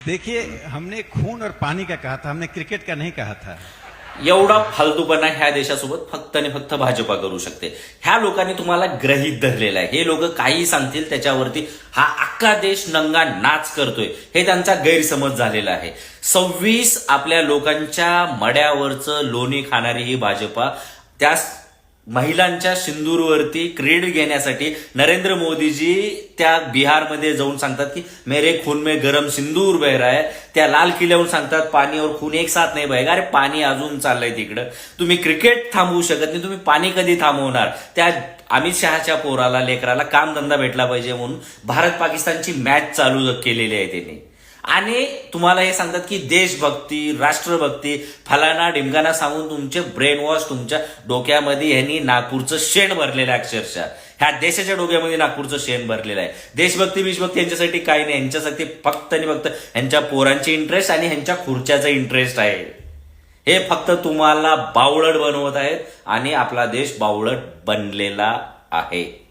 देखिए, हमने खून और पानी का कहा था, हमने क्रिकेट का नहीं कहा था। एवढा फालतूपणा ह्या देशासोबत फक्त आणि फक्त भाजपा करू शकते. ह्या लोकांनी तुम्हाला ग्रहित धरलेलं आहे. हे लोक काही सांगतील त्याच्यावरती हा अख्खा देश नंगा नाच करतोय, हे त्यांचा गैरसमज झालेला आहे. 26 आपल्या लोकांच्या मड्यावरचं लोणी खाणारी ही भाजपा त्या महिलांच्या सिंदूरवरती क्रीड घेण्यासाठी नरेंद्र मोदीजी त्या बिहारमध्ये जाऊन सांगतात की मेरे खून में गरम सिंदूर बह रहा है. त्या लाल किल्ल्यावरून सांगतात पाणी और खून एक साथ नाही बहेगा. अरे पाणी अजून चाललंय तिकडं. तुम्ही क्रिकेट थांबवू शकत नाही, तुम्ही पाणी कधी थांबवणार? त्या अमित शहाच्या पोराला लेकराला कामधंदा भेटला पाहिजे म्हणून भारत पाकिस्तानची मॅच चालू केलेली आहे त्यांनी. आणि तुम्हाला हे सांगतात की देशभक्ती, राष्ट्रभक्ती, फलाना ढिमकाना सांगून तुमचे ब्रेन वॉश तुमच्या डोक्यामध्ये यांनी नागपूरचं शेण भरलेलं आहे. अक्षरशः ह्या देशाच्या डोक्यामध्ये नागपूरचं शेण भरलेलं आहे. देशभक्ती बिशभक्ती यांच्यासाठी काही नाही. यांच्यासाठी फक्त आणि फक्त यांच्या पोरांची इंटरेस्ट आणि ह्यांच्या खुर्च्याचा इंटरेस्ट आहे. हे फक्त तुम्हाला बावळट बनवत आहेत आणि आपला देश बावळट बनलेला आहे.